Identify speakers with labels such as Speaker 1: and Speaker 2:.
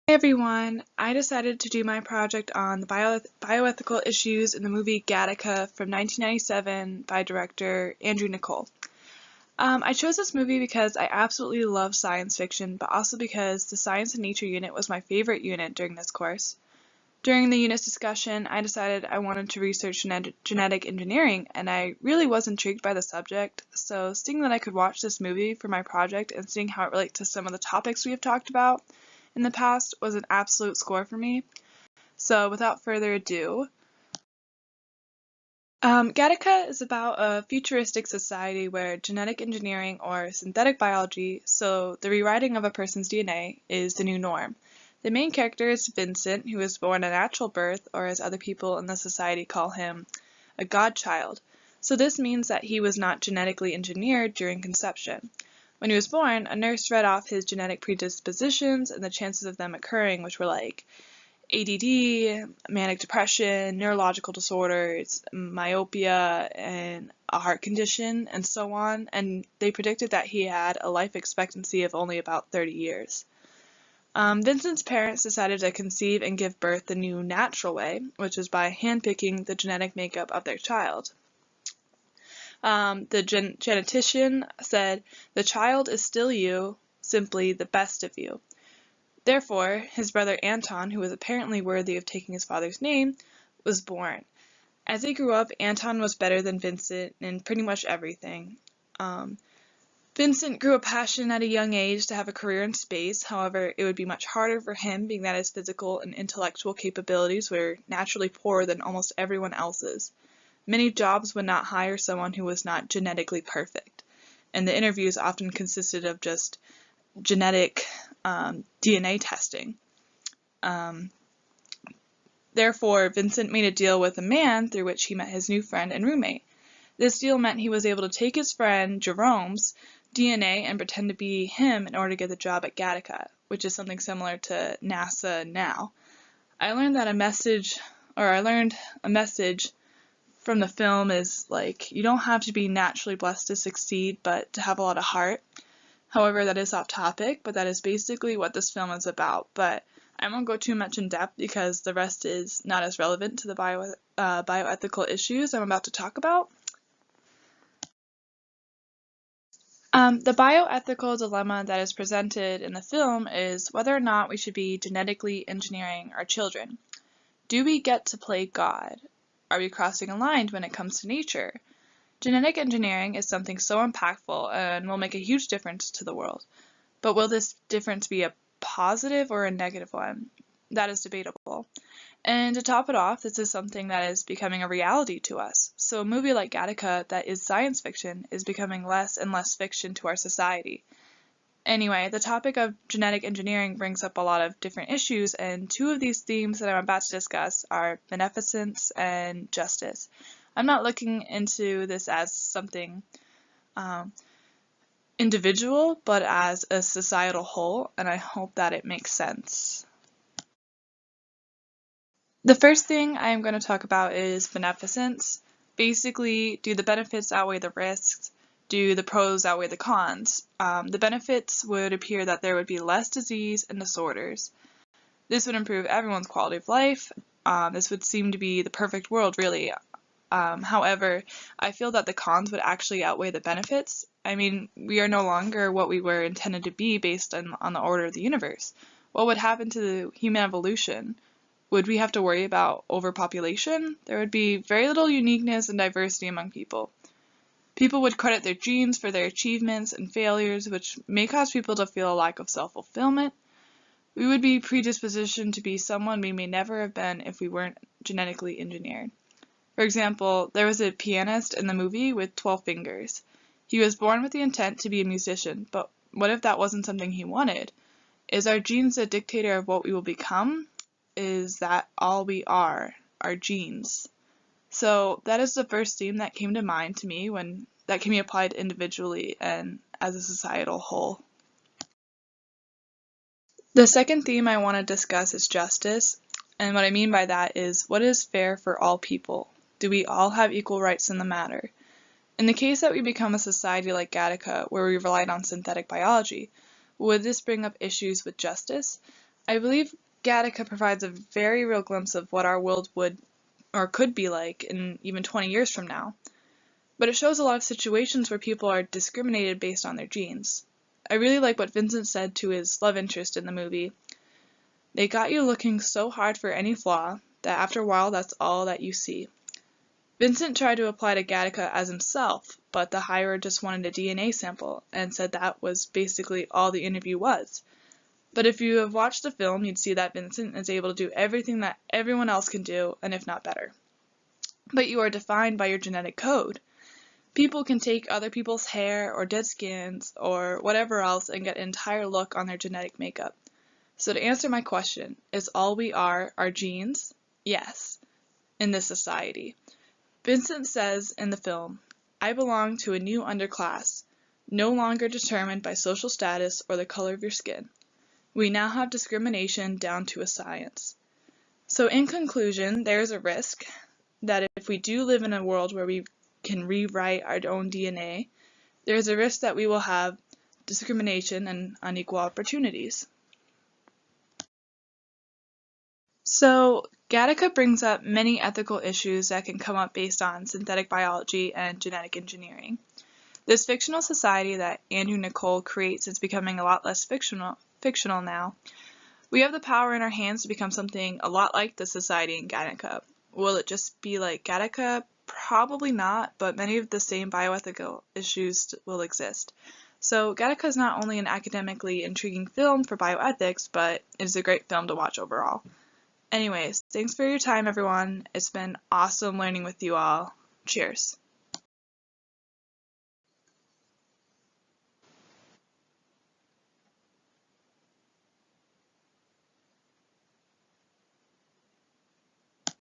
Speaker 1: Hey everyone, I decided to do my project on the bioethical issues in the movie Gattaca from 1997 by director Andrew Niccol. I chose this movie because I absolutely love science fiction, but also because the Science and Nature unit was my favorite unit during this course. During the unit's discussion, I decided I wanted to research genetic engineering, and I really was intrigued by the subject, so seeing that I could watch this movie for my project and seeing how it relates to some of the topics we have talked about in the past was an absolute score for me. So without further ado, Gattaca is about a futuristic society where genetic engineering or synthetic biology, so the rewriting of a person's DNA, is the new norm. The main character is Vincent, who was born a natural birth, or as other people in the society call him, a godchild. So this means that he was not genetically engineered during conception. When he was born, a nurse read off his genetic predispositions and the chances of them occurring, which were like ADD, manic depression, neurological disorders, myopia, and a heart condition, and so on, and they predicted that he had a life expectancy of only about 30 years. Vincent's parents decided to conceive and give birth the new natural way, which is by handpicking the genetic makeup of their child. The genetician said, "The child is still you, simply the best of you." Therefore, his brother Anton, who was apparently worthy of taking his father's name, was born. As he grew up, Anton was better than Vincent in pretty much everything. Vincent grew a passion at a young age to have a career in space. However, it would be much harder for him, being that his physical and intellectual capabilities were naturally poorer than almost everyone else's. Many jobs would not hire someone who was not genetically perfect, and the interviews often consisted of just genetic DNA testing. Therefore, Vincent made a deal with a man through which he met his new friend and roommate. This deal meant he was able to take his friend Jerome's DNA and pretend to be him in order to get the job at Gattaca, which is something similar to NASA now. I learned a message from the film is like, you don't have to be naturally blessed to succeed, but to have a lot of heart. However, that is off topic, but that is basically what this film is about. But I won't go too much in depth because the rest is not as relevant to the bioethical issues I'm about to talk about. The bioethical dilemma that is presented in the film is whether or not we should be genetically engineering our children. Do we get to play God? Are we crossing a line when it comes to nature? Genetic engineering is something so impactful and will make a huge difference to the world. But will this difference be a positive or a negative one? That is debatable. And to top it off, this is something that is becoming a reality to us. So a movie like Gattaca that is science fiction is becoming less and less fiction to our society. Anyway, the topic of genetic engineering brings up a lot of different issues, and two of these themes that I'm about to discuss are beneficence and justice. I'm not looking into this as something individual, but as a societal whole, and I hope that it makes sense. The first thing I am going to talk about is beneficence. Basically, do the benefits outweigh the risks? Do the pros outweigh the cons? The benefits would appear that there would be less disease and disorders. This would improve everyone's quality of life. This would seem to be the perfect world, really. However, I feel that the cons would actually outweigh the benefits. I mean, we are no longer what we were intended to be based on the order of the universe. What would happen to human evolution? Would we have to worry about overpopulation? There would be very little uniqueness and diversity among people. People would credit their genes for their achievements and failures, which may cause people to feel a lack of self-fulfillment. We would be predispositioned to be someone we may never have been if we weren't genetically engineered. For example, there was a pianist in the movie with 12 fingers. He was born with the intent to be a musician, but what if that wasn't something he wanted? Is our genes a dictator of what we will become? Is that all we are, our genes? So that is the first theme that came to mind to me that can be applied individually and as a societal whole. The second theme I want to discuss is justice, and what I mean by that is, what is fair for all people? Do we all have equal rights in the matter? In the case that we become a society like Gattaca, where we relied on synthetic biology, would this bring up issues with justice? I believe Gattaca provides a very real glimpse of what our world would or could be like in even 20 years from now. But it shows a lot of situations where people are discriminated based on their genes. I really like what Vincent said to his love interest in the movie. They got you looking so hard for any flaw that after a while that's all that you see. Vincent tried to apply to Gattaca as himself, but the hirer just wanted a DNA sample and said that was basically all the interview was. But if you have watched the film, you'd see that Vincent is able to do everything that everyone else can do, and if not better. But you are defined by your genetic code. People can take other people's hair or dead skins or whatever else and get an entire look on their genetic makeup. So to answer my question, is all we are our genes? Yes, in this society. Vincent says in the film, I belong to a new underclass, no longer determined by social status or the color of your skin. We now have discrimination down to a science. So in conclusion, there is a risk that if we do live in a world where we can rewrite our own DNA, there is a risk that we will have discrimination and unequal opportunities. So Gattaca brings up many ethical issues that can come up based on synthetic biology and genetic engineering. This fictional society that Andrew Nicole creates is becoming a lot less fictional now. We have the power in our hands to become something a lot like the society in Gattaca. Will it just be like Gattaca? Probably not, but many of the same bioethical issues will exist. So Gattaca is not only an academically intriguing film for bioethics, but it is a great film to watch overall. Anyways, thanks for your time, everyone. It's been awesome learning with you all. Cheers.